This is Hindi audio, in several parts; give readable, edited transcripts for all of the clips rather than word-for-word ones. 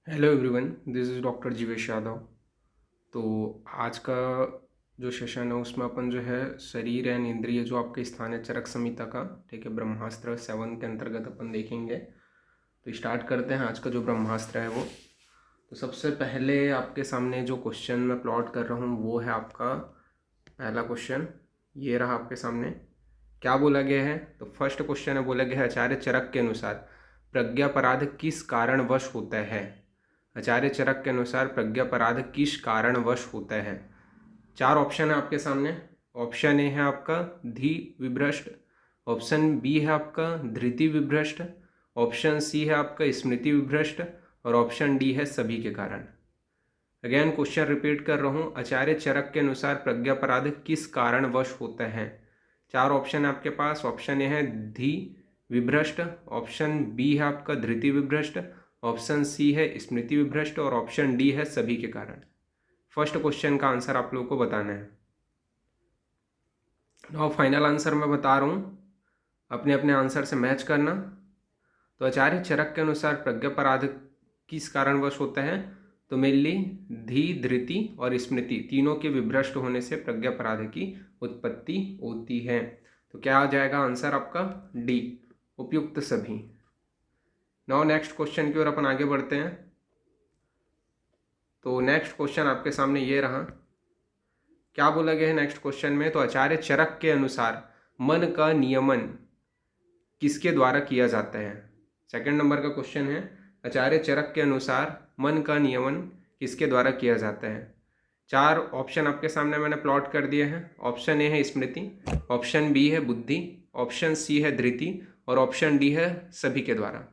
Hello everyone, this is doctor Jeevesh Yadav. तो आज का जो सेशन है उसमें अपन जो है शरीर एंड इंद्रिय जो आपके स्थान है चरक संहिता का, ठीक है, ब्रह्मास्त्र 7 के अंतर्गत अपन देखेंगे। तो स्टार्ट करते हैं आज का जो ब्रह्मास्त्र है वो। तो सबसे पहले आपके सामने जो क्वेश्चन मैं प्लॉट कर रहा हूँ वो है आपका पहला क्वेश्चन। ये रहा आपके सामने। क्या बोला गया है? तो फर्स्ट क्वेश्चन है, बोला गया है आचार्य चरक के अनुसार प्रज्ञापराध किस कारणवश होता है। आचार्य चरक के अनुसार प्रज्ञापराध किस कारणवश होता है। चार ऑप्शन है आपके सामने। ऑप्शन ए है आपका धी विभ्रष्ट, ऑप्शन बी है आपका धृति विभ्रष्ट, ऑप्शन सी है आपका स्मृति विभ्रष्ट और ऑप्शन डी है सभी के कारण। अगेन क्वेश्चन रिपीट कर रहा हूँ, आचार्य चरक के अनुसार प्रज्ञापराध किस कारणवश होता है। चार ऑप्शन है आपके पास। ऑप्शन ए है धी विभ्रष्ट, ऑप्शन बी है आपका धृति विभ्रष्ट, ऑप्शन सी है स्मृति विभ्रष्ट और ऑप्शन डी है सभी के कारण। फर्स्ट क्वेश्चन का आंसर आप लोगों को बताना है। और फाइनल आंसर मैं बता रहा हूँ, अपने अपने आंसर से मैच करना। तो आचार्य चरक के अनुसार प्रज्ञापराध किस कारणवश होता है, तो मेनली धी धृति और स्मृति तीनों के विभ्रष्ट होने से प्रज्ञापराध की उत्पत्ति होती है। तो क्या आ जाएगा आंसर आपका? डी, उपयुक्त सभी। नाउ नेक्स्ट क्वेश्चन की ओर अपन आगे बढ़ते हैं। तो नेक्स्ट क्वेश्चन आपके सामने ये रहा। क्या बोला गया है नेक्स्ट क्वेश्चन में? तो आचार्य चरक के अनुसार मन का नियमन किसके द्वारा किया जाता है। सेकंड नंबर का क्वेश्चन है, आचार्य चरक के अनुसार मन का नियमन किसके द्वारा किया जाता है। चार ऑप्शन आपके सामने मैंने प्लॉट कर दिए हैं। ऑप्शन ए है स्मृति, ऑप्शन बी है बुद्धि, ऑप्शन सी है धृति और ऑप्शन डी है सभी के द्वारा।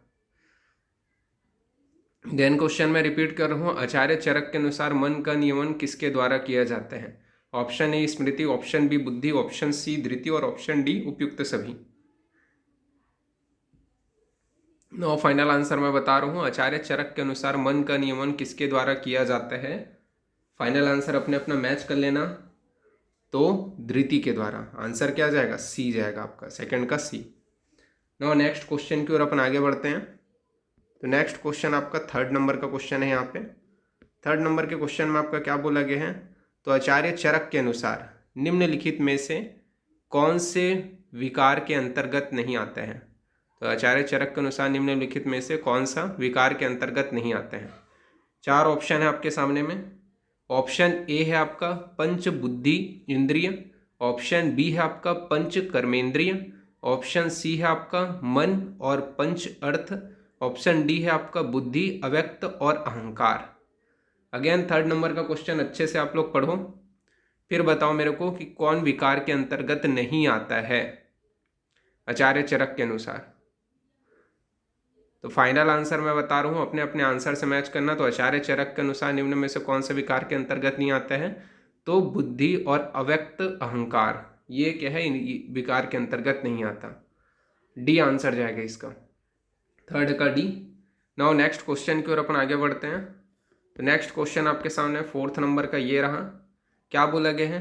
देन क्वेश्चन में रिपीट कर रहा हूँ, आचार्य चरक के अनुसार मन का नियमन किसके द्वारा किया जाता है। ऑप्शन ए स्मृति, ऑप्शन बी बुद्धि, ऑप्शन सी धृति और ऑप्शन डी उपयुक्त सभी। नो फाइनल आंसर मैं बता रहा हूँ, आचार्य चरक के अनुसार मन का नियमन किसके द्वारा किया जाता है। फाइनल आंसर अपने अपना मैच कर लेना। तो धृति के द्वारा। आंसर क्या जाएगा? सी जाएगा आपका, सेकंड का सी। नो नेक्स्ट क्वेश्चन की ओर अपन आगे बढ़ते हैं। तो नेक्स्ट क्वेश्चन आपका थर्ड नंबर का क्वेश्चन है। यहाँ पे थर्ड नंबर के क्वेश्चन में आपका क्या बोला गया है? तो आचार्य चरक के अनुसार निम्नलिखित में से कौन से विकार के अंतर्गत नहीं आता है। तो आचार्य चरक के अनुसार निम्नलिखित में से कौन सा विकार के अंतर्गत नहीं आता है। चार ऑप्शन है आपके सामने में। ऑप्शन ए है आपका पंच बुद्धि इंद्रिय, ऑप्शन बी है आपका पंच कर्मेंद्रिय, ऑप्शन सी है आपका मन और पंच अर्थ, ऑप्शन डी है आपका बुद्धि अव्यक्त और अहंकार। अगेन थर्ड नंबर का क्वेश्चन अच्छे से आप लोग पढ़ो, फिर बताओ मेरे को कि कौन विकार के अंतर्गत नहीं आता है आचार्य चरक के अनुसार। तो फाइनल आंसर मैं बता रहा हूँ, अपने अपने आंसर से मैच करना। तो आचार्य चरक के अनुसार निम्न में से कौन सा विकार के अंतर्गत नहीं आता है? तो बुद्धि और अव्यक्त अहंकार, ये क्या है, विकार के अंतर्गत नहीं आता। डी आंसर जाएगा इसका, थर्ड का डी। नाउ नेक्स्ट क्वेश्चन की ओर अपन आगे बढ़ते हैं। तो नेक्स्ट क्वेश्चन आपके सामने फोर्थ नंबर का ये रहा। क्या बोला गया है?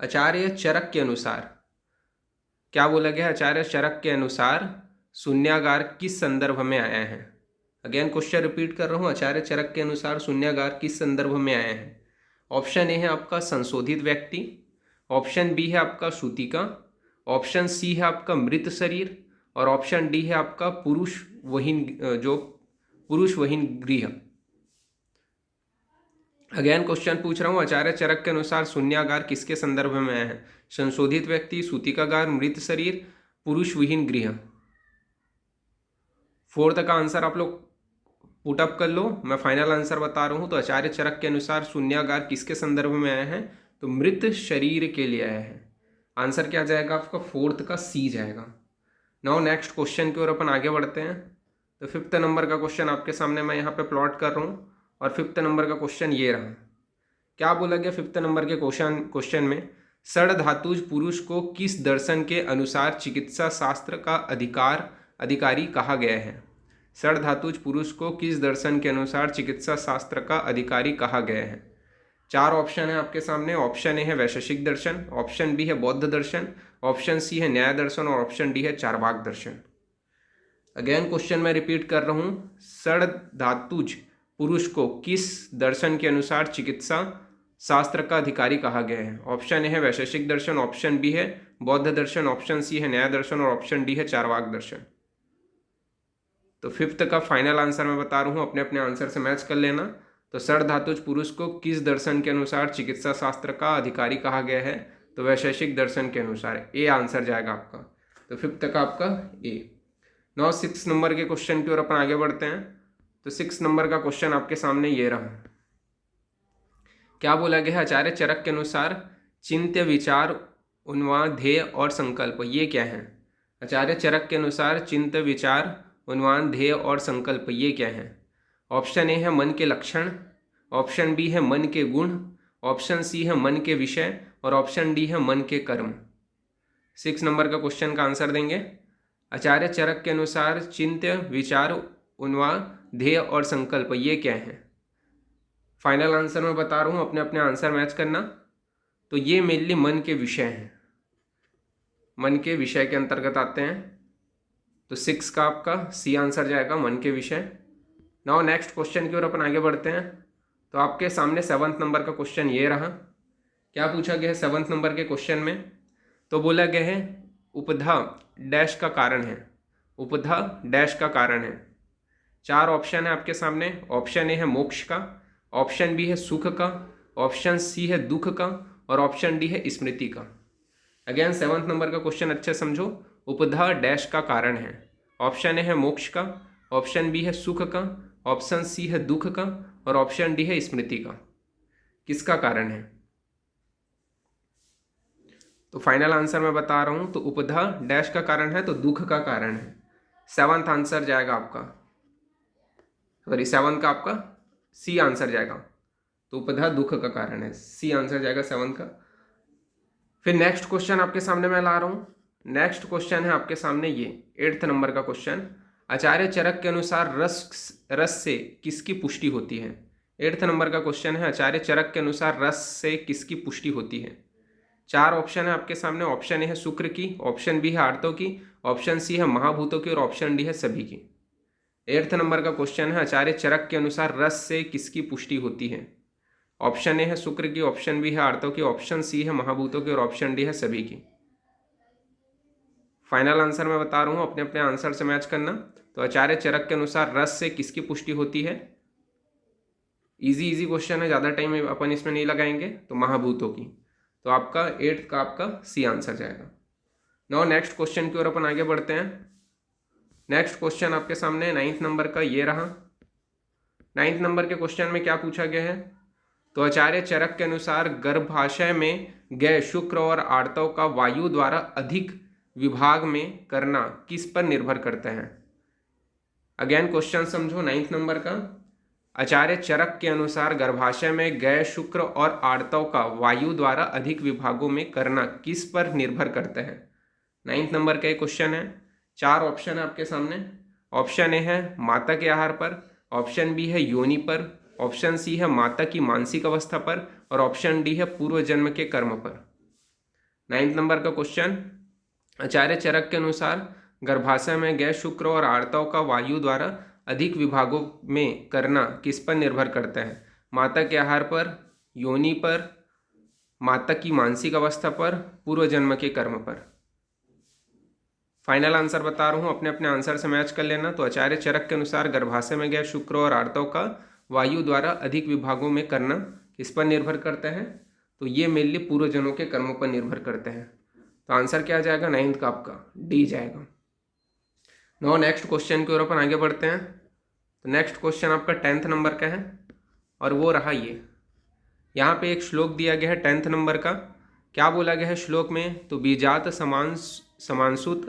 आचार्य चरक के अनुसार, क्या बोला गया है? आचार्य चरक के अनुसार शून्यागार किस संदर्भ में आया है। अगेन क्वेश्चन रिपीट कर रहा हूँ, आचार्य चरक के अनुसार शून्यागार किस संदर्भ में आया है। ऑप्शन ए है आपका संशोधित व्यक्ति, ऑप्शन बी है आपका सूतिका, ऑप्शन सी है आपका मृत शरीर और ऑप्शन डी है आपका पुरुष वहीन, जो पुरुष वहीन गृह। अगेन क्वेश्चन पूछ रहा हूँ, आचार्य चरक के अनुसार शून्यागार किसके संदर्भ में आया है। संशोधित व्यक्ति, सूतिकागार, मृत शरीर, पुरुष विहीन गृह। फोर्थ का आंसर आप लोग पुटअप कर लो, मैं फाइनल आंसर बता रहा हूँ। तो आचार्य चरक के अनुसार शून्यागार किसके संदर्भ में आया है? तो मृत शरीर के लिए आया है। आंसर क्या जाएगा आपका? फोर्थ का सी जाएगा। नाउ नेक्स्ट क्वेश्चन की ओर अपन आगे बढ़ते हैं। तो फिफ्थ नंबर का क्वेश्चन आपके सामने मैं यहाँ पे प्लॉट कर रहा हूँ और फिफ्थ नंबर का क्वेश्चन ये रहा। क्या बोला गया फिफ्थ नंबर के क्वेश्चन में? षड धातुज पुरुष को किस दर्शन के अनुसार चिकित्सा शास्त्र का अधिकारी कहा गया है। षड धातुज पुरुष को किस दर्शन के अनुसार चिकित्सा शास्त्र का अधिकारी कहा गया है। चार ऑप्शन है आपके सामने। ऑप्शन ए है वैशेषिक दर्शन, ऑप्शन बी है बौद्ध दर्शन, ऑप्शन सी है न्याय दर्शन और ऑप्शन डी है चार्वाक दर्शन। अगेन क्वेश्चन मैं रिपीट कर रहा हूँ, षड धातुज पुरुष को किस दर्शन के अनुसार चिकित्सा शास्त्र का अधिकारी कहा गया है? ऑप्शन ए है वैशेषिक दर्शन, ऑप्शन बी है बौद्ध दर्शन, ऑप्शन सी है न्याय दर्शन और ऑप्शन डी है चारवाक दर्शन। तो फिफ्थ का फाइनल आंसर मैं बता रहा हूँ, अपने अपने आंसर से मैच कर लेना। तो सर धातुज पुरुष को किस दर्शन के अनुसार चिकित्सा शास्त्र का अधिकारी कहा गया है? तो वैशेषिक दर्शन के अनुसार। ए आंसर जाएगा आपका। तो फिफ्थ का आपका ए। नाउ 6 नंबर के क्वेश्चन की ओर अपन आगे बढ़ते हैं। तो 6 नंबर का क्वेश्चन आपके सामने ये रहा। क्या बोला गया है? आचार्य चरक के अनुसार चिंत्य, विचार, उन्माद, ध्येय और संकल्प ये क्या है? आचार्य चरक के अनुसार चिंत्य, विचार, उन्माद, ध्येय और संकल्प ये क्या है? ऑप्शन ए है मन के लक्षण, ऑप्शन बी है मन के गुण, ऑप्शन सी है मन के विषय और ऑप्शन डी है मन के कर्म। 6 नंबर का क्वेश्चन का आंसर देंगे। आचार्य चरक के अनुसार चिंत्य, विचार, उन्माद, ध्येय और संकल्प ये क्या है? फाइनल आंसर मैं बता रहा हूँ, अपने अपने आंसर मैच करना। तो ये मेनली मन के विषय हैं, मन के विषय के अंतर्गत आते हैं। तो 6 का आपका सी आंसर जाएगा, मन के विषय। नाउ नेक्स्ट क्वेश्चन की ओर अपन आगे बढ़ते हैं। तो आपके सामने 7 नंबर का क्वेश्चन ये रहा। क्या पूछा गया है 7 नंबर के क्वेश्चन में? तो बोला गया है उपधा डैश का कारण है, उपधा डैश का कारण है। 4 ऑप्शन है आपके सामने। ऑप्शन ए है मोक्ष का, ऑप्शन बी है सुख का, ऑप्शन सी है दुख का और ऑप्शन डी है स्मृति का। अगेन 7 नंबर का क्वेश्चन अच्छे समझो। उपधा डैश का कारण है। ऑप्शन ए है मोक्ष का, ऑप्शन बी है सुख का, ऑप्शन सी है दुख का और ऑप्शन डी है स्मृति का। किसका कारण है? तो फाइनल आंसर मैं बता रहा हूं। तो उपधा डैश का कारण है, तो दुख का कारण है। 7th आंसर जाएगा आपका, सॉरी 7 का आपका सी आंसर जाएगा। तो उपधा दुख का कारण है, सी आंसर जाएगा 7 का। फिर नेक्स्ट क्वेश्चन आपके सामने मैं ला रहा हूं। नेक्स्ट क्वेश्चन है आपके सामने ये 8th नंबर का क्वेश्चन। आचार्य चरक के अनुसार रस से किसकी पुष्टि होती है? 8th नंबर का क्वेश्चन है। आचार्य चरक के अनुसार रस से किसकी पुष्टि होती है? 4 ऑप्शन है आपके सामने। ऑप्शन ए है शुक्र की, ऑप्शन बी है आर्तों की, ऑप्शन सी है महाभूतों की और ऑप्शन डी है सभी की। 8th नंबर का क्वेश्चन है। आचार्य चरक के अनुसार रस से किसकी पुष्टि होती है? ऑप्शन ए है शुक्र की, ऑप्शन बी है आर्तों की, ऑप्शन सी है महाभूतों की और ऑप्शन डी है सभी की। फाइनल आंसर मैं बता रहा हूँ, अपने अपने आंसर से मैच करना। तो आचार्य चरक के अनुसार रस से किसकी पुष्टि होती है? इजी क्वेश्चन है, ज़्यादा टाइम अपन इसमें नहीं लगाएंगे। तो महाभूतों की। तो आपका 8th का आपका सी आंसर जाएगा। नाउ नेक्स्ट क्वेश्चन की ओर अपन आगे बढ़ते हैं। नेक्स्ट क्वेश्चन आपके सामने 9th नंबर का ये रहा। 9th नंबर के क्वेश्चन में क्या पूछा गया है? तो आचार्य चरक के अनुसार गर्भाशय में गए शुक्र और आर्तव का वायु द्वारा अधिक विभाग में करना किस पर निर्भर करता है? अगेन क्वेश्चन समझो 9th नंबर का। आचार्य चरक के अनुसार गर्भाशय में गए शुक्र और आर्तव का वायु द्वारा अधिक विभागों में करना किस पर निर्भर करता है? 9th नंबर का एक क्वेश्चन है। 4 ऑप्शन है आपके सामने। ऑप्शन ए है माता के आहार पर, ऑप्शन बी है योनि पर, ऑप्शन सी है माता की मानसिक अवस्था पर और ऑप्शन डी है पूर्व जन्म के कर्म पर। 9th नंबर का क्वेश्चन। आचार्य चरक के अनुसार गर्भाशय में गए शुक्र और आर्तव का वायु द्वारा अधिक विभागों में करना किस पर निर्भर करता है? माता के आहार पर, योनि पर, माता की मानसिक अवस्था पर, पूर्व जन्म के कर्म पर। फाइनल आंसर बता रहा हूँ, अपने अपने आंसर से मैच कर लेना। तो आचार्य चरक के अनुसार गर्भाशय में गए शुक्र और आर्तव का वायु द्वारा अधिक विभागों में करना किस पर निर्भर करता है? तो ये मेनली पूर्व जन्मों के कर्मों पर निर्भर करते हैं। तो आंसर क्या जाएगा? 9th का आपका डी जाएगा। नो नेक्स्ट क्वेश्चन की ओर अपन आगे बढ़ते हैं। तो नेक्स्ट क्वेश्चन आपका 10th नंबर का है और वो रहा ये। यहाँ पे एक श्लोक दिया गया है 10th नंबर का। क्या बोला गया है श्लोक में? तो बीजात समांसुत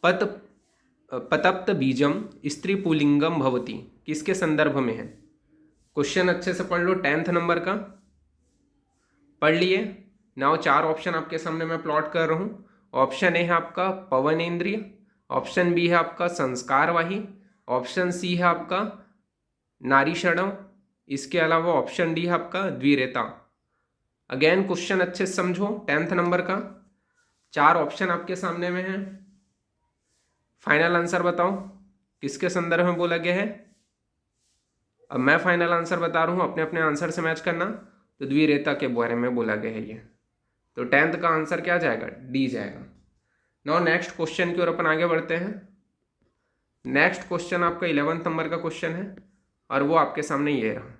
पतप्त बीजम स्त्री पुलिंगम भवति किसके संदर्भ में है? क्वेश्चन अच्छे से पढ़ लो, 10th नंबर का पढ़ लिए। नाउ 4 ऑप्शन आपके सामने मैं प्लॉट कर रहा हूँ। ऑप्शन ए है आपका पवन इंद्रिय, ऑप्शन बी है आपका संस्कारवाही, ऑप्शन सी है आपका नारीषणम, इसके अलावा ऑप्शन डी है आपका द्विरेता। अगेन क्वेश्चन अच्छे से समझो, 10th नंबर का 4 ऑप्शन आपके सामने में है। फाइनल आंसर बताओ किसके संदर्भ में बोला गया है? अब मैं फाइनल आंसर बता रहा हूँ, अपने अपने आंसर से मैच करना। तो द्विरेता के बारे में बोला गया है ये। तो 10th का आंसर क्या जाएगा? डी जाएगा। नाउ नेक्स्ट क्वेश्चन की ओर अपन आगे बढ़ते हैं। नेक्स्ट क्वेश्चन आपका 11th नंबर का क्वेश्चन है और वो आपके सामने ये रहा।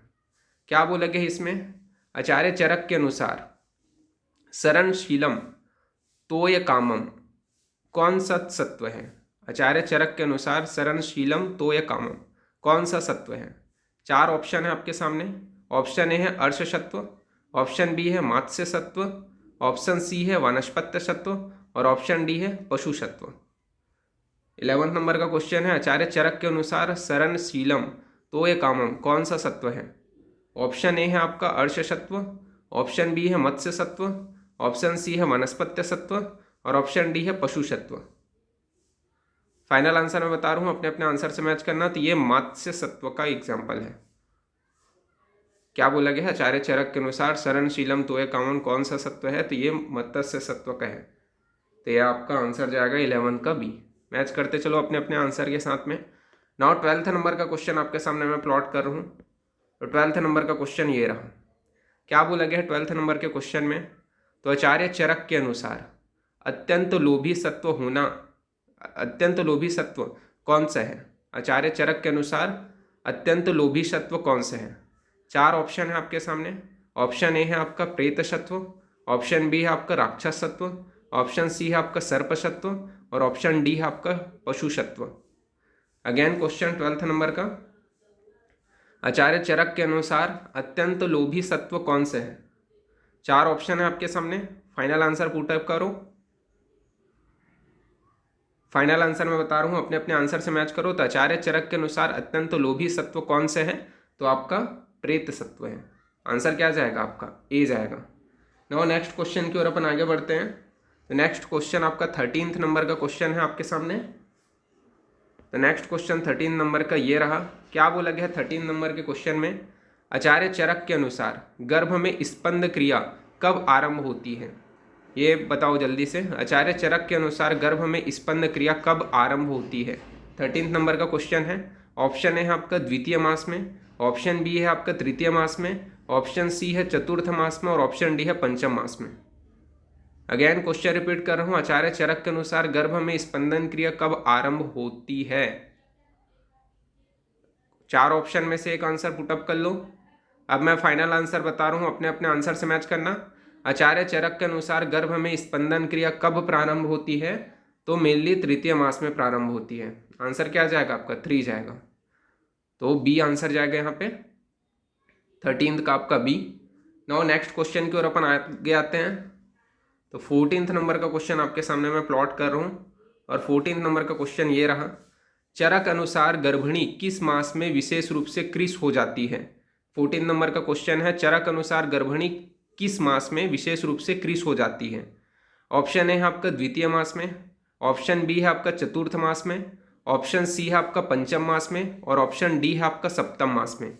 क्या बोला गया इसमें? आचार्य चरक के अनुसार सरणशीलम तोय कामम कौन सा सत्व है? आचार्य चरक के अनुसार सरणशीलम तोय कामम कौन सा सत्व है? 4 ऑप्शन है आपके सामने। ऑप्शन ए है अर्श सत्व, ऑप्शन बी है मात्स्य सत्व, ऑप्शन सी है वानस्पत्य सत्व और ऑप्शन डी है पशु सत्व। 11th नंबर का क्वेश्चन है, आचार्य चरक के अनुसार सरणशीलम तोय कामम कौन सा सत्व है? ऑप्शन ए है आपका अर्श सत्व, ऑप्शन बी है मत्स्य सत्व, ऑप्शन सी है वनस्पत्य सत्व और ऑप्शन डी है पशु सत्व। फाइनल आंसर मैं बता रहा हूँ, अपने अपने आंसर से मैच करना। तो ये मत्स्य सत्व का एग्जाम्पल है। क्या बोला गया है? आचार्य चरक के अनुसार सरणशीलम तोय कामम कौन सा सत्व है? तो ये मत्स्य सत्व का है। तो ये आपका आंसर जाएगा 11 का बी। मैच करते चलो अपने अपने आंसर के साथ में। नाउ 12th नंबर का क्वेश्चन आपके सामने मैं प्लॉट कर रहा हूँ। तो 12th नंबर का क्वेश्चन ये रहा। क्या बोला गया है 12th नंबर के क्वेश्चन में? तो आचार्य चरक के अनुसार अत्यंत लोभी सत्व होना, अत्यंत लोभी सत्व कौन सा है? आचार्य चरक के अनुसार अत्यंत लोभी सत्व कौन सा है? 4 ऑप्शन है आपके सामने। ऑप्शन ए है आपका प्रेत सत्व, ऑप्शन बी है आपका राक्षस सत्व, ऑप्शन सी है आपका सर्प सत्व और ऑप्शन डी है आपका पशु सत्व। अगेन क्वेश्चन 12th नंबर का, आचार्य चरक के अनुसार अत्यंत लोभी सत्व कौन से है? 4 ऑप्शन है आपके सामने। फाइनल आंसर पुट अप करो। फाइनल आंसर मैं बता रहा हूँ, अपने अपने आंसर से मैच करो। तो आचार्य चरक के अनुसार अत्यंत लोभी सत्व कौन से है? तो आपका प्रेत सत्व है। आंसर क्या जाएगा आपका? ए जाएगा। नाउ नेक्स्ट क्वेश्चन की ओर अपन आगे बढ़ते हैं। तो नेक्स्ट क्वेश्चन आपका 13th नंबर का क्वेश्चन है आपके सामने। तो नेक्स्ट क्वेश्चन 13 नंबर का ये रहा। क्या बोला गया है 13 नंबर के क्वेश्चन में? आचार्य चरक के अनुसार गर्भ में स्पंद क्रिया कब आरंभ होती है? ये बताओ जल्दी से। आचार्य चरक के अनुसार गर्भ में स्पंद क्रिया कब आरंभ होती है? 13 नंबर का क्वेश्चन है। ऑप्शन ए है आपका द्वितीय मास में, ऑप्शन बी है आपका तृतीय मास में, ऑप्शन सी है चतुर्थ मास में और ऑप्शन डी है पंचम मास में। अगेन क्वेश्चन रिपीट कर रहा हूं, आचार्य चरक के अनुसार गर्भ में स्पंदन क्रिया कब आरंभ होती है? 4 ऑप्शन में से एक आंसर पुटअप कर लो। अब मैं फाइनल आंसर बता रहा हूं, अपने अपने आंसर से मैच करना। आचार्य चरक के अनुसार गर्भ में स्पंदन क्रिया कब प्रारंभ होती है? तो मेनली तृतीय मास में प्रारंभ होती है। आंसर क्या जाएगा आपका? 3 जाएगा। तो बी आंसर जाएगा यहाँ पे 13th का आपका बी। नाउ नेक्स्ट क्वेश्चन की ओर अपन आगे आते हैं। तो 14th नंबर का क्वेश्चन आपके सामने मैं प्लॉट कर रहा हूँ और 14th नंबर का क्वेश्चन ये रहा। चरक अनुसार गर्भिणी किस मास में विशेष रूप से कृश हो जाती है? 14 नंबर का क्वेश्चन है, चरक अनुसार गर्भिणी किस मास में विशेष रूप से कृश हो जाती है? ऑप्शन ए है आपका द्वितीय मास में, ऑप्शन बी है आपका चतुर्थ मास में, ऑप्शन सी है आपका पंचम मास में और ऑप्शन डी है आपका सप्तम मास में।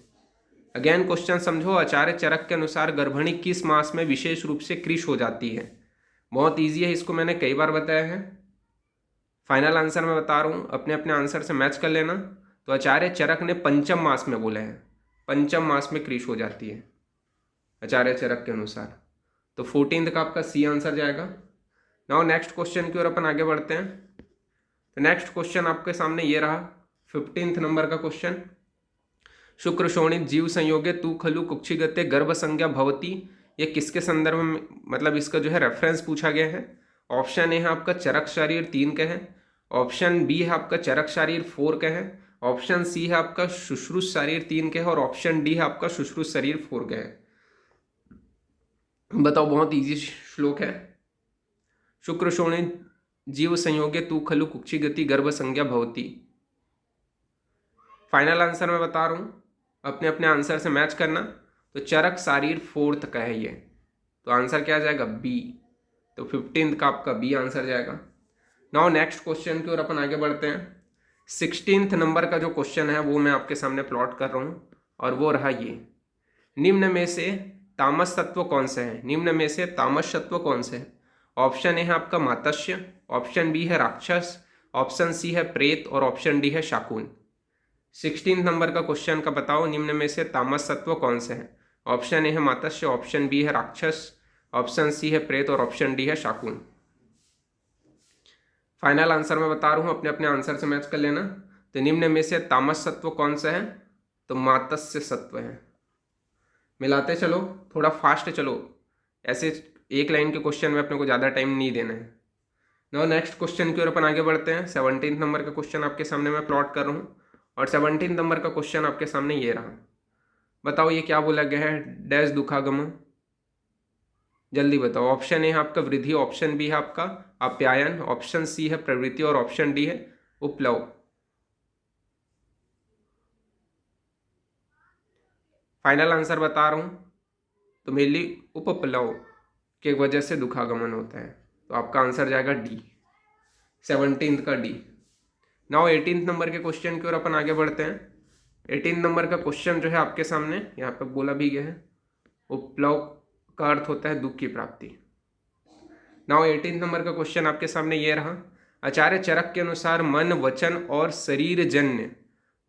अगेन क्वेश्चन समझो, आचार्य चरक के अनुसार गर्भिणी किस मास में विशेष रूप से कृश हो जाती है? बहुत ईजी है, इसको मैंने कई बार बताया है। फाइनल आंसर मैं बता रहा हूँ, अपने अपने आंसर से मैच कर लेना। तो आचार्य चरक ने पंचम मास में बोला है, पंचम मास में कृश हो जाती है आचार्य चरक के अनुसार। तो 14th का आपका सी आंसर जाएगा। नाउ नेक्स्ट क्वेश्चन की ओर अपन आगे बढ़ते हैं। तो नेक्स्ट क्वेश्चन आपके सामने ये रहा 15th नंबर का क्वेश्चन। शुक्र शोणित जीव संयोगे तू खलु कुक्षिगते गर्भ संज्ञा भवती, ये किसके संदर्भ में, मतलब इसका जो है रेफरेंस पूछा गया है। ऑप्शन ए है आपका चरक शरीर 3 का है, ऑप्शन बी है आपका चरक शरीर 4 का है, ऑप्शन सी है आपका शुश्रूष शरीर 3 का है और ऑप्शन डी है आपका शुश्रूष शरीर 4 का है। बताओ, बहुत इजी श्लोक है। शुक्र शोणित जीव संयोगे तू खलु कुक्षी गति गर्भ संज्ञा भवती। फाइनल आंसर मैं बता रहा हूं, अपने अपने आंसर से मैच करना। तो चरक शरीर 4th का है ये, तो आंसर क्या जाएगा? बी। तो 15th का आपका बी आंसर जाएगा। नाउ नेक्स्ट क्वेश्चन की ओर अपन आगे बढ़ते हैं। 16th नंबर का जो क्वेश्चन है वो मैं आपके सामने प्लॉट कर रहा हूँ और वो रहा ये। निम्न में से तामस तत्व कौन से है? निम्न में से तामस तत्व कौन से है? ऑप्शन ए है आपका मात्स्य, ऑप्शन बी है राक्षस, ऑप्शन सी है प्रेत और ऑप्शन डी है शाकुन। 16 नंबर का क्वेश्चन का बताओ, निम्न में से तामस सत्व कौन से हैं? ऑप्शन ए है मात्स्य, ऑप्शन बी है राक्षस, ऑप्शन सी है प्रेत और ऑप्शन डी है शाकुन। फाइनल आंसर मैं बता रहा हूँ, अपने अपने आंसर से मैच कर लेना। तो निम्न में से तामस सत्व कौन सा है? तो मात्स्य सत्व है। मिलाते चलो, थोड़ा फास्ट चलो, ऐसे एक लाइन के क्वेश्चन में अपने को ज़्यादा टाइम नहीं देना है। नो नेक्स्ट क्वेश्चन की ओर अपन आगे बढ़ते हैं। 17 नंबर का क्वेश्चन आपके सामने मैं प्लॉट कर रहा हूँ और 17 नंबर का क्वेश्चन आपके सामने ये रहा। बताओ ये क्या बोला गया है? डैश दुखागम, जल्दी बताओ। ऑप्शन ए है आपका वृद्धि, ऑप्शन बी है आपका अप्यायन, ऑप्शन सी है प्रवृत्ति और ऑप्शन डी है उपप्लव। फाइनल आंसर बता रहा हूं, तो मेनली उपप्लव के वजह से दुखागमन होता है, तो आपका आंसर जाएगा डी, 17 का डी। नाउ 18 नंबर के क्वेश्चन की ओर अपन आगे बढ़ते हैं। 18 नंबर का क्वेश्चन जो है आपके सामने यहाँ पे बोला भी गया है, उपप्लव का अर्थ होता है दुख की प्राप्ति। नाउ 18 नंबर का क्वेश्चन आपके सामने ये रहा। आचार्य चरक के अनुसार मन, वचन और शरीर जन्य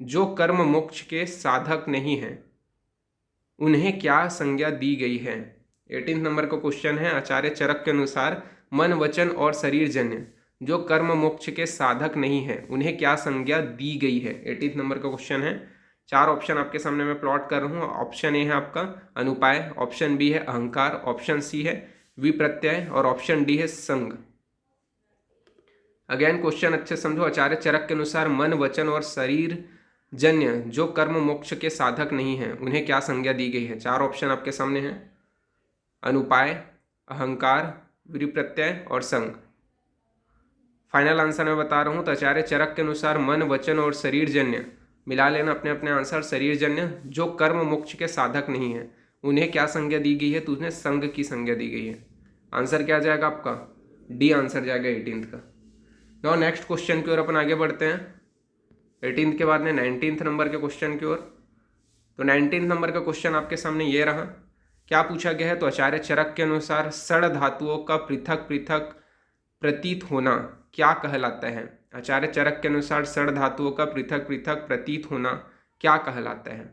जो कर्म मोक्ष के साधक नहीं है, उन्हें क्या संज्ञा दी गई है? 18 नंबर का क्वेश्चन है, आचार्य चरक के अनुसार मन, वचन और शरीर जन्य जो कर्म मोक्ष के साधक नहीं है, उन्हें क्या संज्ञा दी गई है? 18 नंबर का क्वेश्चन है। 4 ऑप्शन आपके सामने मैं प्लॉट कर रहा हूँ। ऑप्शन ए है आपका अनुपाय, ऑप्शन बी है अहंकार, ऑप्शन सी है विप्रत्यय और ऑप्शन डी है संग। अगेन क्वेश्चन अच्छे समझो। आचार्य चरक के अनुसार मन, वचन और शरीर जन्य जो कर्म मोक्ष के साधक नहीं है, उन्हें क्या संज्ञा दी गई है? 4 ऑप्शन आपके सामने हैं, अनुपाय, अहंकार, विप्रत्यय और संग। फाइनल आंसर मैं बता रहा हूँ, तो आचार्य चरक के अनुसार मन, वचन और शरीर जन्य, मिला लेना अपने अपने आंसर, शरीर जन्य जो कर्म मोक्ष के साधक नहीं है, उन्हें क्या संज्ञा दी गई है? तो उन्हें संग की संज्ञा दी गई है। आंसर क्या जाएगा आपका? डी आंसर जाएगा 18 का। नाउ नेक्स्ट क्वेश्चन की ओर अपन आगे बढ़ते हैं। 18 के बाद में 19 नंबर के क्वेश्चन की ओर। तो 19 नंबर का क्वेश्चन आपके सामने ये रहा। क्या पूछा गया है? तो आचार्य चरक के अनुसार सड़ धातुओं का पृथक पृथक प्रतीत होना क्या कहलाता है? आचार्य चरक के अनुसार सड़ धातुओं का पृथक पृथक प्रतीत होना क्या कहलाता है?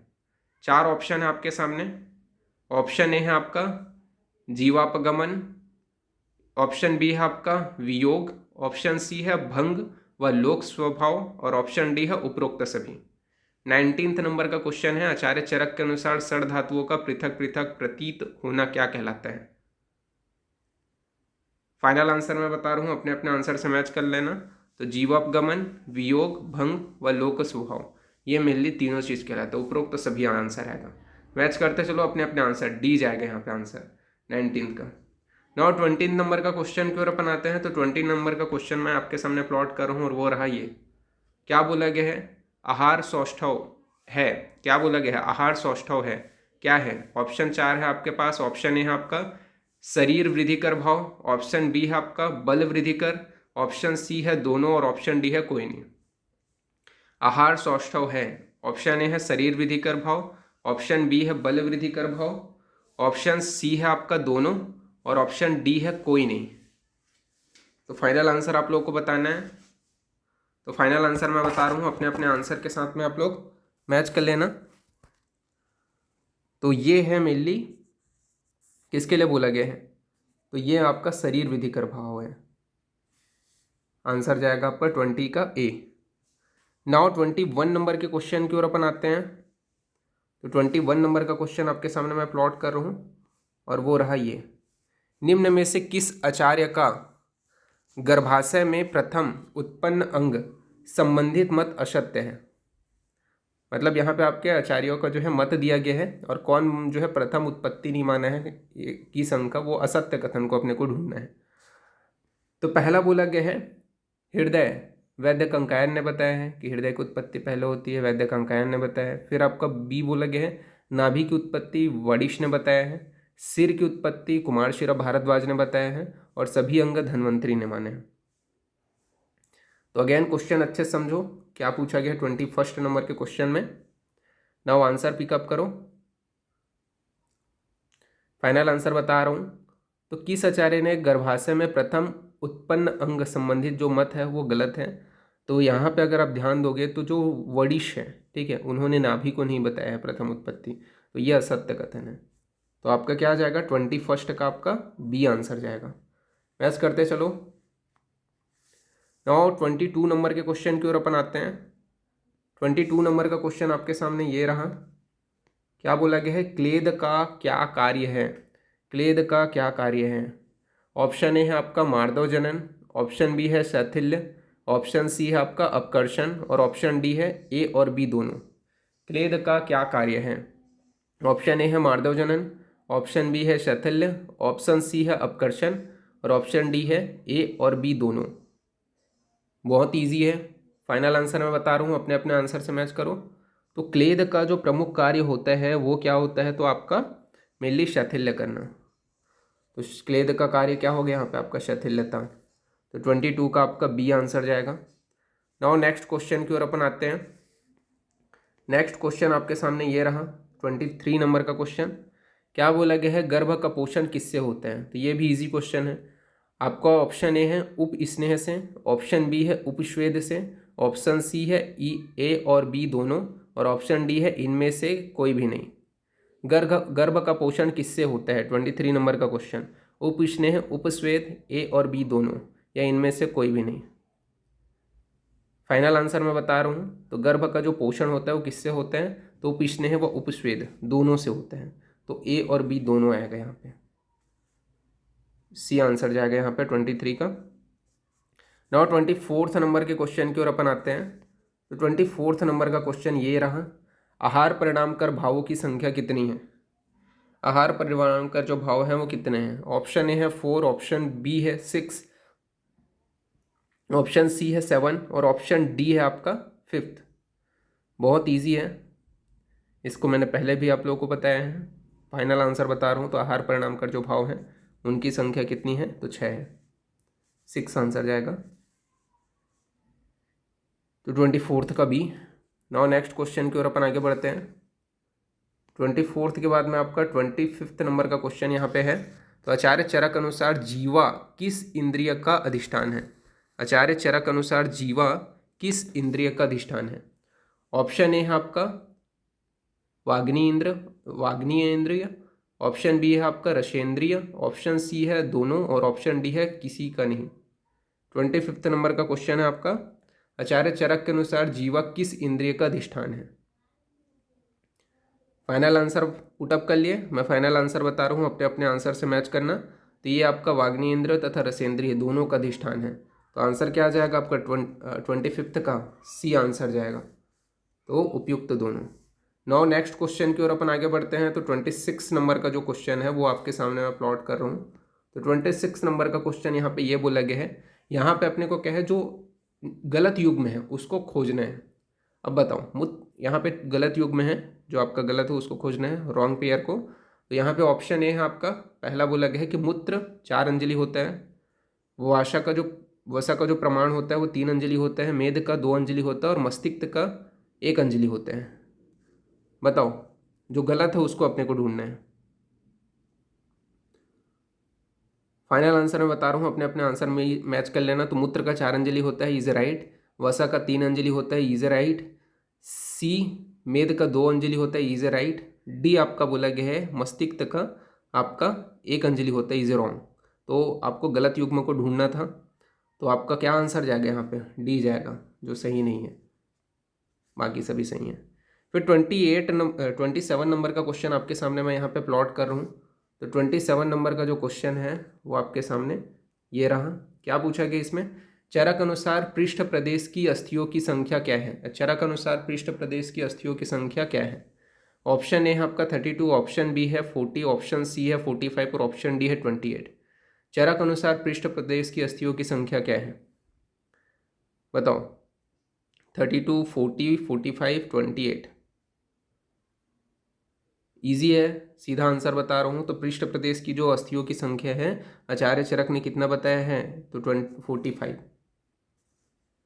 4 ऑप्शन है आपके सामने। ऑप्शन ए है आपका जीवापगमन, ऑप्शन बी है आपका वियोग, ऑप्शन सी है भंग व लोक स्वभाव और ऑप्शन डी है उपरोक्त सभी। 19 नंबर का क्वेश्चन है, आचार्य चरक के अनुसार सड़ धातुओं का पृथक पृथक प्रतीत होना क्या कहलाता है? फाइनल आंसर मैं बता रहा हूँ, अपने अपने आंसर से मैच कर लेना। तो जीवापगमन, वियोग, भंग व लोक स्वभाव, ये मेनली तीनों चीज कहलाता है। उपरोक्त तो सभी आंसर आएगा। मैच करते चलो अपने अपने आंसर, डी जाएगा यहाँ पे आंसर 19 का। नाउ 20 नंबर का क्वेश्चन की ओर अपन आते हैं। तो 20 नंबर का क्वेश्चन मैं आपके सामने प्लॉट कर रहा हूँ और वो रहा ये। क्या बोला गया है? आहार सौष्ठव है। क्या बोला गया है? आहार सौष्ठव है, क्या है? ऑप्शन 4 है आपके पास। ऑप्शन ए है आपका शरीर वृद्धि कर भाव, ऑप्शन बी है आपका बल वृद्धि कर, ऑप्शन सी है दोनों और ऑप्शन डी है कोई नहीं। आहार सौष्ठव है, ऑप्शन ए है शरीर वृद्धि कर भाव, ऑप्शन बी है बल वृद्धि कर भाव, ऑप्शन सी है आपका दोनों और ऑप्शन डी है कोई नहीं। तो फाइनल आंसर आप लोगों को बताना है। तो फाइनल आंसर मैं बता रहा हूँ, अपने अपने आंसर के साथ में आप लोग मैच कर लेना। तो ये है मेनली किसके लिए बोला गया है? तो ये आपका शरीर वृद्धि कर भाव है। आंसर जाएगा आपका 20 का ए। नाउ 21 नंबर के क्वेश्चन की ओर अपन आते हैं। तो 21 नंबर का क्वेश्चन आपके सामने मैं प्लॉट कर रहा हूँ और वो रहा ये। निम्न में से किस आचार्य का गर्भाशय में प्रथम उत्पन्न अंग संबंधित मत असत्य है? मतलब यहाँ पे आपके आचार्यों का जो है मत दिया गया है और कौन जो है प्रथम उत्पत्ति नहीं माना है किस अंग का, वो असत्य कथन को अपने को ढूंढना है। तो पहला बोला गया है हृदय, वैद्य कंकायन ने बताया है कि हृदय की उत्पत्ति पहले होती है, वैद्य कंकायन ने बताया है। फिर आपका बी बोला गया है नाभि की उत्पत्ति वडिश ने बताया है, सिर की उत्पत्ति कुमारशिरा भारद्वाज ने बताया है और सभी अंग धन्वंतरी ने माने हैं। तो अगेन क्वेश्चन अच्छे से समझो क्या पूछा गया है 21 नंबर के क्वेश्चन में। नाउ आंसर पिकअप करो। फाइनल आंसर बता रहा हूं। तो किस आचार्य ने गर्भाशय में प्रथम उत्पन्न अंग संबंधित जो मत है वो गलत है। तो यहाँ पे अगर आप ध्यान दोगे तो जो वडिश है, ठीक है, उन्होंने नाभि को नहीं बताया है प्रथम उत्पत्ति, तो ये असत्य कथन है। तो आपका क्या आ जाएगा, 21 का आपका बी आंसर जाएगा। मैच करते चलो। नाउ 22 नंबर के क्वेश्चन की ओर अपन आते हैं। 22 नंबर का क्वेश्चन आपके सामने ये रहा। क्या बोला गया है, क्लेद का क्या कार्य है, क्लेद का क्या कार्य है। ऑप्शन ए है आपका मार्दव जनन, ऑप्शन बी है शैथिल्य, ऑप्शन सी है आपका अपकर्षण और ऑप्शन डी है ए और बी दोनों। क्लेद का क्या कार्य है। ऑप्शन ए है मार्दव जनन, ऑप्शन बी है शैथिल्य, ऑप्शन सी है अपकर्षण और ऑप्शन डी है ए और बी दोनों। बहुत इजी है, फाइनल आंसर मैं बता रहा हूँ, अपने अपने आंसर से मैच करो। तो क्लेद का जो प्रमुख कार्य होता है वो क्या होता है, तो आपका मेनली शैथिल्य करना। तो क्लेद का कार्य क्या हो गया यहाँ पे आपका, शैथिल्यता। तो 22 का आपका बी आंसर जाएगा। नाउ नेक्स्ट क्वेश्चन की ओर अपन आते हैं। नेक्स्ट क्वेश्चन आपके सामने ये रहा, 23 नंबर का क्वेश्चन। क्या बोला गया है, गर्भ का पोषण किससे होता है। तो ये भी इजी क्वेश्चन है। आपका ऑप्शन ए है उप स्नेह से, ऑप्शन बी है उपस्वेद से, ऑप्शन सी है ए और बी दोनों और ऑप्शन डी है इनमें से कोई भी नहीं। गर्भ का पोषण किससे होता है, 23 नंबर का क्वेश्चन। उप स्नेह, उपस्वेद, ए और बी दोनों या इनमें से कोई भी नहीं। फाइनल आंसर मैं बता रहा हूँ। तो गर्भ का जो पोषण होता है वो किससे होता है, तो उपस्नेह व उपस्वेद दोनों से होते हैं। तो ए और बी दोनों आएगा यहाँ पे, सी आंसर जाएगा यहाँ पे 23 का। नाउ 24 नंबर के क्वेश्चन की ओर अपन आते हैं। तो 24 नंबर का क्वेश्चन ये रहा, आहार परिणाम कर भावों की संख्या कितनी है। आहार परिणाम कर जो भाव हैं वो कितने हैं। ऑप्शन ए है 4, ऑप्शन बी है 6, ऑप्शन सी है 7 और ऑप्शन डी है आपका 5th। बहुत इजी है, इसको मैंने पहले भी आप लोगों को बताया है। फाइनल आंसर बता रहा हूँ। तो आहार परिणाम कर जो भाव हैं उनकी संख्या कितनी है, तो 6 है, 6 आंसर जाएगा। तो 24 का बी। नाउ नेक्स्ट क्वेश्चन की ओर अपन आगे बढ़ते हैं। 24 के बाद में आपका 25 नंबर का क्वेश्चन यहाँ पे है। तो आचार्य चरक अनुसार जीवा किस इंद्रिय का अधिष्ठान है। आचार्य चरक अनुसार जीवा किस इंद्रिय का अधिष्ठान है। ऑप्शन ए है आपका वाग्नीय इंद्रिय, ऑप्शन बी है आपका रसेंद्रिय, ऑप्शन सी है दोनों और ऑप्शन डी है किसी का नहीं। 25 नंबर का क्वेश्चन है आपका, आचार्य चरक के अनुसार जीवा किस इंद्रिय का अधिष्ठान है। फाइनल आंसर पुटअप कर लिए। मैं फाइनल आंसर बता रहा हूँ, अपने अपने आंसर से मैच करना। तो ये आपका वाग्नीय इंद्रिय तथा रसेंद्रिय दोनों का अधिष्ठान है। तो आंसर क्या आ जाएगा आपका 25 का सी आंसर जाएगा। तो उपयुक्त दोनों। नाउ नेक्स्ट क्वेश्चन की ओर अपन आगे बढ़ते हैं। तो 26 नंबर का जो क्वेश्चन है वो आपके सामने मैं प्लॉट कर रहा हूँ। तो 26 नंबर का क्वेश्चन यहाँ पे ये बोला गया है, यहाँ पे अपने को क्या है, जो गलत युग्म है उसको खोजना है। अब बताओ, यहाँ पे गलत युग्म है, जो आपका गलत है उसको खोजना है, रॉन्ग पेयर को। तो यहाँ पे ऑप्शन ए है आपका, पहला बोला गया है कि मूत्र 4 अंजलि होता है, वसा का जो प्रमाण होता है वो 3 अंजलि होता है, मेद का 2 अंजलि होता है और मस्तिष्क का 1 अंजलि होता है। बताओ, जो गलत है उसको अपने को ढूंढना है। फाइनल आंसर मैं बता रहा हूँ, अपने अपने आंसर में मैच कर लेना। तो मूत्र का 4 अंजलि होता है, इज राइट। वसा का 3 अंजलि होता है, इज राइट। सी मेद का 2 अंजलि होता है, इज राइट। डी आपका बोला गया है मस्तिष्क का आपका 1 अंजलि होता है, इज रॉन्ग। तो आपको गलत युग्म को ढूंढना था। तो आपका क्या आंसर जाएगा यहाँ पे, डी जाएगा, जो सही नहीं है, बाकी सभी सही है। फिर 27 नंबर का क्वेश्चन आपके सामने मैं यहाँ पे प्लॉट कर रहा हूँ। तो 27 नंबर का जो क्वेश्चन है वो आपके सामने ये रहा। क्या पूछा गया इसमें, चरक अनुसार पृष्ठ प्रदेश की अस्थियों की संख्या क्या है। चरक अनुसार पृष्ठ प्रदेश की अस्थियों की संख्या क्या है। ऑप्शन ए है आपका 32, ऑप्शन बी है 40, ऑप्शन सी है 45 और ऑप्शन डी है 28। चरक अनुसार पृष्ठ प्रदेश की अस्थियों की संख्या क्या है, बताओ। 32, 40, 45, 28। ईजी है, सीधा आंसर बता रहा हूँ। तो पृष्ठ प्रदेश की जो अस्थियों की संख्या है आचार्य चरक ने कितना बताया है, तो 45।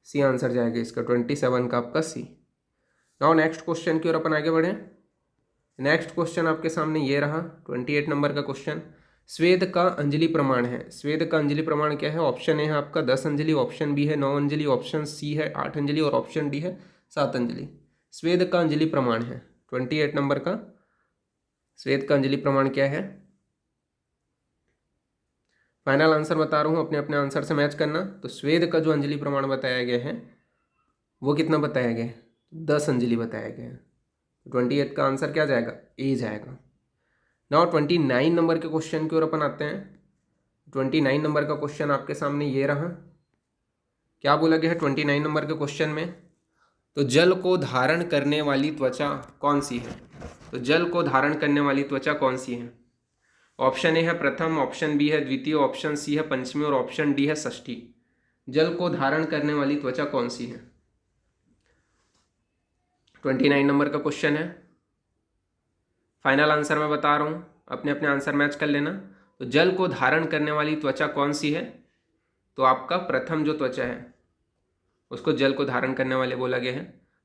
सी आंसर जाएगा इसका, 27 का आपका सी। नाउ नेक्स्ट क्वेश्चन की ओर अपन आगे बढ़ें। नेक्स्ट क्वेश्चन आपके सामने ये रहा, 28 नंबर का क्वेश्चन। स्वेद का अंजलि प्रमाण है। स्वेद का अंजलि प्रमाण क्या है? ऑप्शन ए है आपका 10 अंजलि, ऑप्शन बी है 9 अंजलि, ऑप्शन सी है 8 अंजलि और ऑप्शन डी है 7 अंजलि। स्वेद का अंजलि प्रमाण है 28 नंबर का। स्वेद का अंजलि प्रमाण क्या है? फाइनल आंसर बता रहा हूँ, अपने अपने आंसर से मैच करना। तो स्वेद का जो अंजलि प्रमाण बताया गया है वो कितना बताया गया है? 10 अंजलि बताया गया है। 28 का आंसर क्या जाएगा? ए जाएगा। नाउ 29 नंबर के क्वेश्चन की ओर अपन आते हैं। 29 नंबर का क्वेश्चन आपके सामने ये रहा। क्या बोला गया है 29 नंबर के क्वेश्चन में? तो जल को धारण करने वाली त्वचा कौन सी है? तो जल को धारण करने वाली त्वचा कौन सी है? ऑप्शन ए है प्रथम, ऑप्शन बी है द्वितीय, ऑप्शन सी है पंचमी और ऑप्शन डी है षष्ठी। जल को धारण करने वाली त्वचा कौन सी है? 29 नंबर का क्वेश्चन है। फाइनल आंसर मैं बता रहा हूँ, अपने अपने आंसर मैच कर लेना। तो जल को धारण करने वाली त्वचा कौन सी है? तो आपका प्रथम जो त्वचा है उसको जल को धारण करने वाले बोला गया है।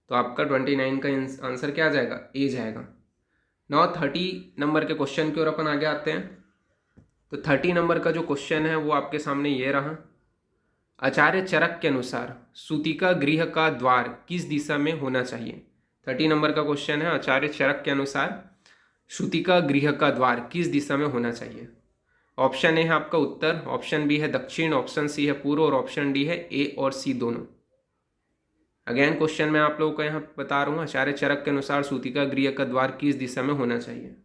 तो आपका 29 का आंसर क्या आ जाएगा? ए जाएगा। नाउ 30 नंबर के क्वेश्चन की ओर अपन आगे आते हैं। तो 30 नंबर का जो क्वेश्चन है वो आपके सामने ये रहा। आचार्य चरक के अनुसार सूतिका गृह का द्वार किस दिशा में होना चाहिए? 30 नंबर का क्वेश्चन है। आचार्य चरक के अनुसार सूतिका गृह का द्वार किस दिशा में होना चाहिए? ऑप्शन ए है आपका उत्तर, ऑप्शन बी है दक्षिण, ऑप्शन सी है पूर्व और ऑप्शन डी है ए और सी दोनों। अगेन क्वेश्चन मैं आप लोगों को यहाँ बता रहा हूँ। आचार्य चरक के अनुसार सूतिका गृह का द्वार किस दिशा में होना चाहिए?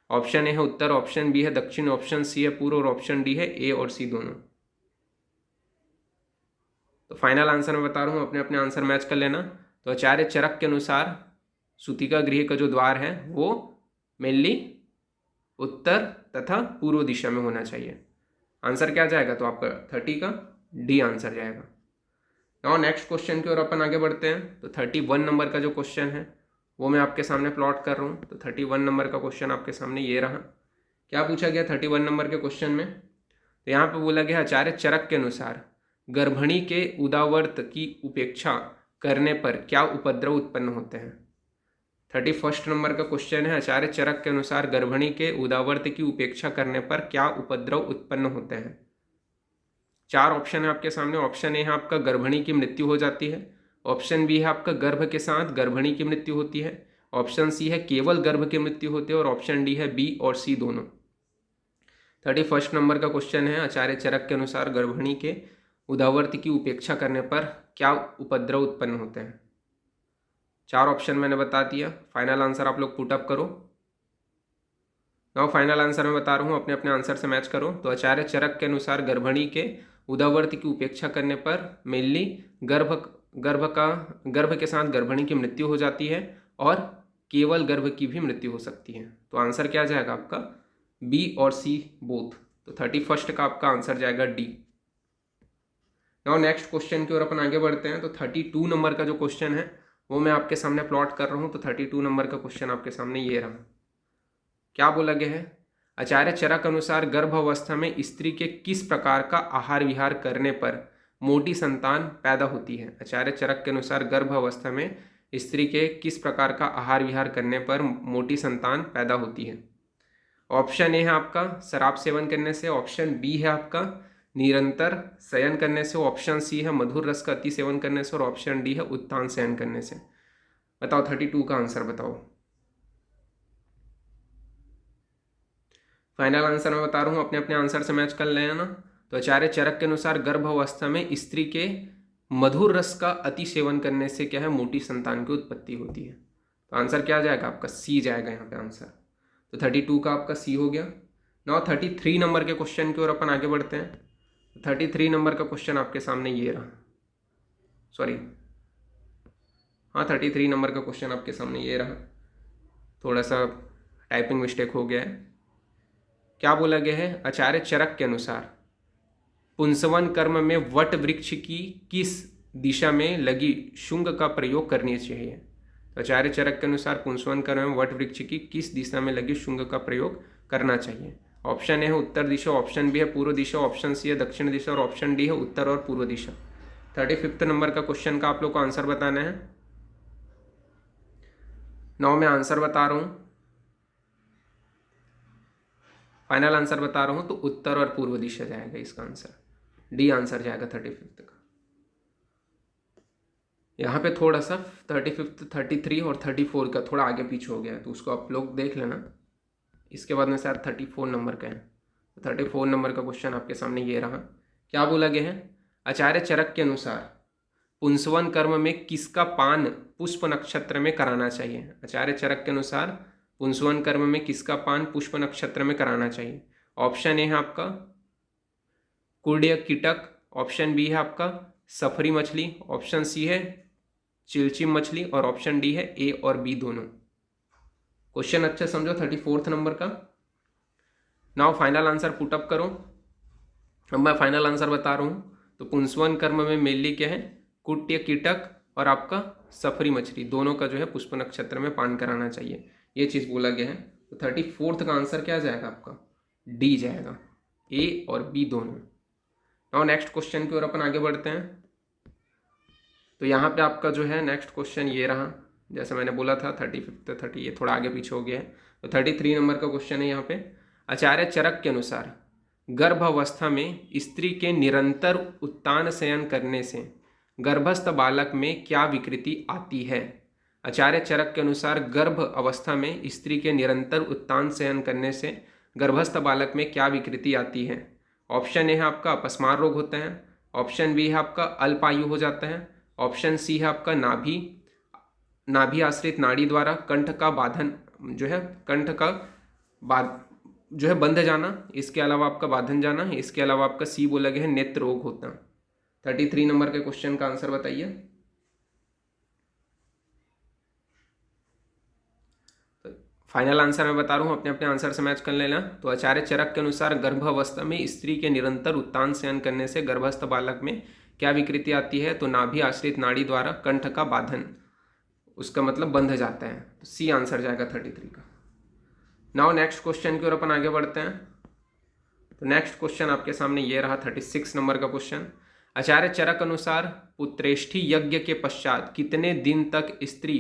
ऑप्शन ए है उत्तर, ऑप्शन बी है दक्षिण, ऑप्शन सी है पूर्व और ऑप्शन डी है ए और सी दोनों। तो फाइनल आंसर मैं बता रहा हूँ, अपने अपने आंसर मैच कर लेना। तो आचार्य चरक के अनुसार सूतिका गृह का जो द्वार है वो मेनली उत्तर तथा पूर्व दिशा में होना चाहिए। आंसर क्या जाएगा? तो आपका 30 का डी आंसर जाएगा। नाउ नेक्स्ट क्वेश्चन की ओर अपन आगे बढ़ते हैं। तो 31 नंबर का जो क्वेश्चन है वो मैं आपके सामने प्लॉट कर रहा हूँ। तो 31 नंबर का क्वेश्चन आपके सामने ये रहा। क्या पूछा गया 31 नंबर के क्वेश्चन में? तो यहाँ पे बोला गया आचार्य चरक के अनुसार गर्भणी के उदावर्त की उपेक्षा करने पर क्या उपद्रव उत्पन्न होते हैं? 31 नंबर का क्वेश्चन है। आचार्य चरक के अनुसार गर्भणी के उदावर्त की उपेक्षा करने पर क्या उपद्रव उत्पन्न होते हैं? 4 ऑप्शन है आपके सामने। ऑप्शन ए है आपका गर्भणी की मृत्यु हो जाती है, ऑप्शन बी है आपका गर्भ के साथ गर्भणी की मृत्यु होती है, ऑप्शन सी है केवल गर्भ की मृत्यु होती है और ऑप्शन डी है बी और सी दोनों। 31 नंबर का क्वेश्चन है। आचार्य चरक के अनुसार गर्भणी के उदावर्त की उपेक्षा करने पर क्या उपद्रव उत्पन्न होते हैं? 4 ऑप्शन मैंने बता दिया। फाइनल आंसर आप लोग पुटअप करो। नाउ फाइनल आंसर मैं बता रहा हूँ, अपने अपने आंसर से मैच करो। तो आचार्य चरक के अनुसार गर्भणी के उदावर्त की उपेक्षा करने पर मेनली गर्भ के साथ गर्भणी की मृत्यु हो जाती है और केवल गर्भ की भी मृत्यु हो सकती है। तो आंसर क्या जाएगा आपका? बी और सी बोथ। तो 31 का आपका आंसर जाएगा डी। नाउ नेक्स्ट क्वेश्चन की ओर अपन आगे बढ़ते हैं। तो 32 नंबर का जो क्वेश्चन है वो मैं आपके सामने प्लॉट कर रहा हूँ। तो 32 नंबर का क्वेश्चन आपके सामने ये रहा। क्या बोला गया है? आचार्य चरक अनुसार गर्भावस्था में स्त्री के किस प्रकार का आहार विहार करने पर मोटी संतान पैदा होती है? आचार्य चरक के अनुसार गर्भावस्था में स्त्री के किस प्रकार का आहार विहार करने पर मोटी संतान पैदा होती है? ऑप्शन ए है आपका शराब सेवन करने से, ऑप्शन बी है आपका निरंतर शयन करने से, ऑप्शन सी है मधुर रस का अति सेवन करने से और ऑप्शन डी है उत्तान शयन करने से। बताओ 32 का आंसर बताओ। फाइनल आंसर मैं बता रहा हूँ, अपने अपने आंसर से मैच कर लेना। तो आचार्य चरक के अनुसार गर्भावस्था में स्त्री के मधुर रस का अति सेवन करने से क्या है? मोटी संतान की उत्पत्ति होती है। तो आंसर क्या जाएगा आपका? सी जाएगा यहाँ पे आंसर। तो 32 का आपका सी हो गया। नाउ 33 नंबर के क्वेश्चन की ओर अपन आगे बढ़ते हैं। 33 नंबर का क्वेश्चन आपके सामने ये रहा। सॉरी, हाँ 33 नंबर का क्वेश्चन आपके सामने ये रहा। थोड़ा सा टाइपिंग मिस्टेक हो गया है। क्या बोला गया है? आचार्य चरक के अनुसार पुंसवन कर्म में वट वृक्ष की किस दिशा में लगी शुंग का प्रयोग करनी चाहिए? तो आचार्य चरक के अनुसार पुंसवन कर्म में वट वृक्ष की किस दिशा में लगी शुंग का प्रयोग करना चाहिए? ऑप्शन ए है उत्तर दिशा, ऑप्शन बी है पूर्व दिशा, ऑप्शन सी है दक्षिण दिशा और ऑप्शन डी है उत्तर और पूर्व दिशा। 35 नंबर का क्वेश्चन का आप लोग को आंसर बताना है। नाउ मैं आंसर बता रहा हूँ। फाइनल आंसर बता रहा हूँ, तो उत्तर और पूर्व दिशा जाएगा इसका आंसर, डी आंसर जाएगा 35 का। यहाँ पे थोड़ा सा 35, 33 और 34 का थोड़ा आगे पीछे हो गया है, तो उसको आप लोग देख लेना। इसके बाद में शायद 34 नंबर का है। 34 नंबर का क्वेश्चन आपके सामने ये रहा। क्या बोला गया है? आचार्य चरक के अनुसार पुंसवन कर्म में किसका पान पुष्प नक्षत्र में कराना चाहिए? आचार्य चरक के अनुसार पुंसवन कर्म में किसका पान पुष्प नक्षत्र में कराना चाहिए? ऑप्शन ए है आपका कुर्डिय कीटक, ऑप्शन बी है आपका सफरी मछली, ऑप्शन सी है चिलचिम मछली और ऑप्शन डी है ए और बी दोनों। क्वेश्चन अच्छा समझो 34 नंबर का। नाउ फाइनल आंसर पुटअप करो। अब मैं फाइनल आंसर बता रहा हूँ। तो पुंसवन कर्म में मेनली क्या है? कुट्य कीटक और आपका सफरी मछली, दोनों का जो है पुष्प नक्षत्र में पान कराना चाहिए, ये चीज़ बोला गया है। तो 34 का आंसर क्या जाएगा आपका? डी जाएगा, ए और बी दोनों। नाउ नेक्स्ट क्वेश्चन की ओर अपन आगे बढ़ते हैं। तो यहाँ पे आपका जो है नेक्स्ट क्वेश्चन ये रहा, जैसे मैंने बोला था 35 30, ये थोड़ा आगे पीछे हो गया है। तो 33 नंबर का क्वेश्चन है यहाँ पे। आचार्य चरक के अनुसार गर्भावस्था में स्त्री के निरंतर उत्तान शयन करने से गर्भस्थ बालक में क्या विकृति आती है? आचार्य चरक के अनुसार गर्भ अवस्था में स्त्री के निरंतर उत्तान शयन करने से गर्भस्थ बालक में क्या विकृति आती है? ऑप्शन ए है आपका अपस्मार रोग होता है, ऑप्शन बी है आपका अल्पायु हो जाता है, ऑप्शन सी है आपका नाभि आश्रित नाड़ी द्वारा कंठ का बाधन जो है, कंठ का जो है बंध जाना, इसके अलावा आपका बाधन जाना, इसके अलावा आपका सी बोला गया है नेत्र रोग होता। 33 नंबर के क्वेश्चन का आंसर बताइए। तो फाइनल आंसर मैं बता रहा हूँ, अपने अपने आंसर से मैच कर लेना। तो आचार्य चरक के अनुसार गर्भावस्था में स्त्री के निरंतर उत्तान शयन करने से गर्भस्थ बालक में क्या विकृति आती है? तो नाभि आश्रित नाड़ी द्वारा कंठ का बाधन, उसका मतलब बंध जाता है। तो सी आंसर जाएगा 33 का। नाउ नेक्स्ट क्वेश्चन की ओर अपन आगे बढ़ते हैं। तो नेक्स्ट क्वेश्चन आपके सामने ये रहा 36 नंबर का क्वेश्चन। आचार्य चरक अनुसार पुत्रेष्ठी यज्ञ के पश्चात कितने दिन तक स्त्री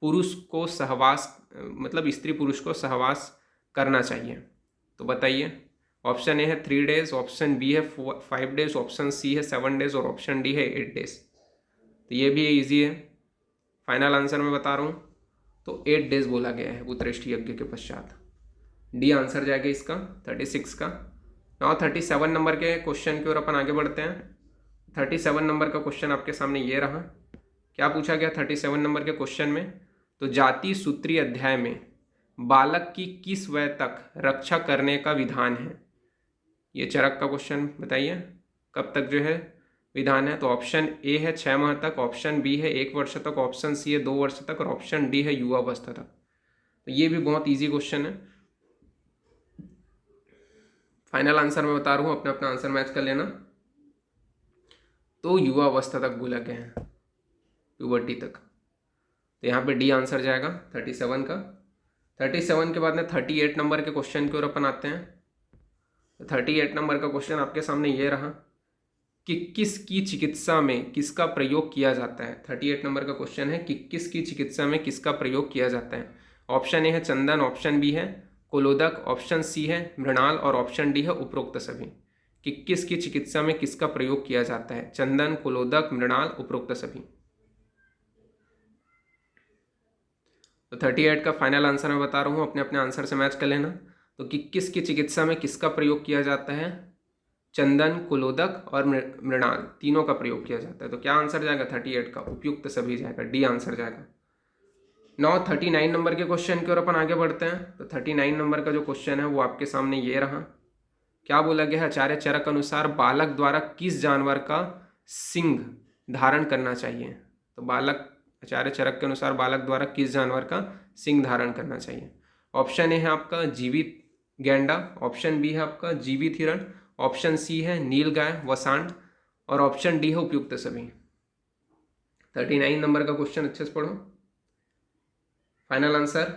पुरुष को सहवास, मतलब स्त्री पुरुष को सहवास करना चाहिए? तो बताइए। ऑप्शन ए है 3 डेज, ऑप्शन बी है 5 डेज, ऑप्शन सी है 7 डेज और ऑप्शन डी है 8 डेज। तो ये भी ईजी है, फाइनल आंसर मैं बता रहा हूँ। तो 8 डेज बोला गया है पुत्रेष्ठी यज्ञ के पश्चात, डी आंसर जाएगा इसका 36 का। नाउ 37 नंबर के क्वेश्चन की ओर अपन आगे बढ़ते हैं। 37 नंबर का क्वेश्चन आपके सामने ये रहा। क्या पूछा गया 37 नंबर के क्वेश्चन में? तो जाति सूत्री अध्याय में बालक की किस वय तक रक्षा करने का विधान है? ये चरक का क्वेश्चन, बताइए कब तक जो है विधान है? तो ऑप्शन ए है 6 माह तक, ऑप्शन बी है 1 वर्ष तक, ऑप्शन सी है 2 वर्ष तक और ऑप्शन डी है युवावस्था तक। तो ये भी बहुत ईजी क्वेश्चन है। फाइनल आंसर मैं बता रहा हूँ, अपना अपना आंसर मैच कर लेना। तो युवावस्था तक बोला गया है, प्यूबर्टी तक। तो यहाँ पे डी आंसर जाएगा 37 का। 37 के बाद में 38 नंबर के क्वेश्चन की ओर अपन आते हैं। तो 38 नंबर का क्वेश्चन आपके सामने ये रहा कि किसकी चिकित्सा में किसका प्रयोग किया जाता है? 38 नंबर का क्वेश्चन है कि किसकी चिकित्सा में किसका प्रयोग किया जाता है? ऑप्शन ए है चंदन, ऑप्शन बी है कोलोदक, ऑप्शन सी है मृणाल और ऑप्शन डी है उपरोक्त सभी। कि किसकी चिकित्सा में किसका प्रयोग किया जाता है? चंदन, कोलोदक, मृणाल, उपरोक्त सभी। तो 38 का फाइनल आंसर मैं बता रहा हूँ, अपने अपने आंसर से मैच कर लेना। तो कि किसकी चिकित्सा में किसका प्रयोग किया जाता है? चंदन, कुलोदक और मृणाल, तीनों का प्रयोग किया जाता है। तो क्या आंसर जाएगा 38 का? उपयुक्त सभी जाएगा, डी आंसर जाएगा। 39 नंबर के क्वेश्चन की ओर अपन आगे बढ़ते हैं। तो 39 नंबर का जो क्वेश्चन है वो आपके सामने ये रहा। क्या बोला गया है? आचार्य चरक अनुसार बालक द्वारा किस जानवर का सिंग धारण करना चाहिए? तो आचार्य चरक के अनुसार बालक द्वारा किस जानवर का सिंग धारण करना चाहिए? ऑप्शन ए है आपका जीवित गैंडा, ऑप्शन बी है आपका जीवित हिरण, ऑप्शन सी है नील गाय व सांड और ऑप्शन डी है उपयुक्त सभी। 39 नंबर का क्वेश्चन अच्छे से पढ़ो। फाइनल आंसर,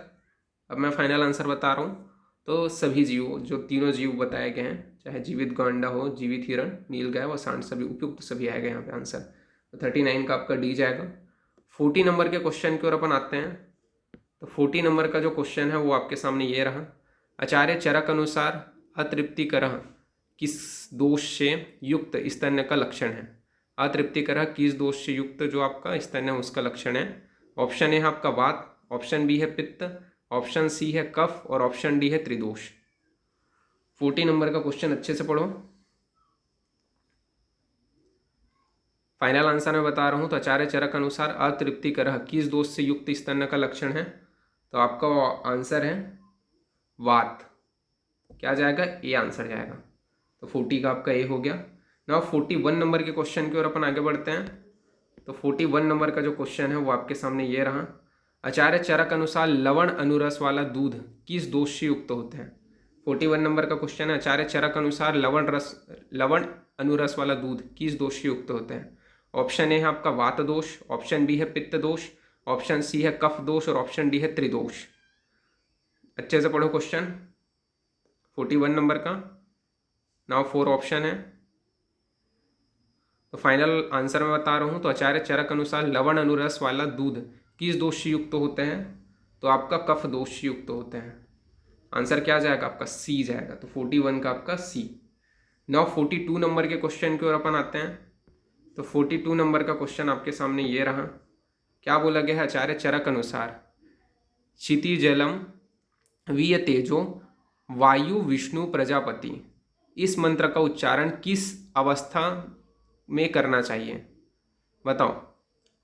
अब मैं फाइनल आंसर बता रहा हूँ। तो सभी जीव, जो तीनों जीव बताए गए हैं, चाहे जीवित गांडा हो, जीवित हिरण, नील गाय व सांड, सभी उपयुक्त सभी आएगा यहाँ पे आंसर। तो 39 का आपका डी जाएगा। 40 नंबर के क्वेश्चन की ओर अपन आते हैं। तो 40 नंबर का जो क्वेश्चन है वो आपके सामने ये रहा। आचार्य चरक अनुसार अतृप्तिकरः किस दोष से युक्त स्तन्य का लक्षण है? अतृप्तिकरः किस दोष से युक्त जो आपका स्तन्य है उसका लक्षण है? ऑप्शन ए है आपका वात, ऑप्शन बी है पित्त, ऑप्शन सी है कफ और ऑप्शन डी है त्रिदोष। 40 नंबर का क्वेश्चन अच्छे से पढ़ो। फाइनल आंसर मैं बता रहा हूँ। तो आचार्य चरक अनुसार अतृप्तिकरः किस दोष से युक्त स्तन्य का लक्षण है? तो आपका आंसर है वात। क्या जाएगा? ए आंसर जाएगा। तो 40 का आपका ए हो गया। नाउ 41 नंबर के क्वेश्चन की ओर अपन आगे बढ़ते हैं। तो 41 नंबर का जो क्वेश्चन है वो आपके सामने ये रहा। आचार्य चरक अनुसार लवण अनुरस वाला दूध किस दोष से युक्त होते हैं? 41 नंबर का क्वेश्चन है। आचार्य चरक अनुसार लवण अनुरस वाला दूध किस दोष से युक्त होते हैं? ऑप्शन ए है आपका वात दोष, ऑप्शन बी है पित्त दोष, ऑप्शन सी है कफ दोष और ऑप्शन डी है त्रिदोष। अच्छे से पढ़ो क्वेश्चन 41 नंबर का। नाउ 4 ऑप्शन है। तो फाइनल आंसर मैं बता रहा हूँ। तो आचार्य चरक अनुसार लवण अनुरस वाला दूध किस दोष से युक्त होते हैं? तो आपका कफ दोष से युक्त होते हैं। आंसर क्या जाएगा? आपका सी जाएगा। तो 41 का आपका सी। नाउ 42 नंबर के क्वेश्चन की ओर अपन आते हैं। तो 42 नंबर का क्वेश्चन आपके सामने ये रहा। क्या बोला गया है? आचार्य चरक अनुसार क्षितिजलम वीय तेजो वायु विष्णु प्रजापति, इस मंत्र का उच्चारण किस अवस्था में करना चाहिए? बताओ।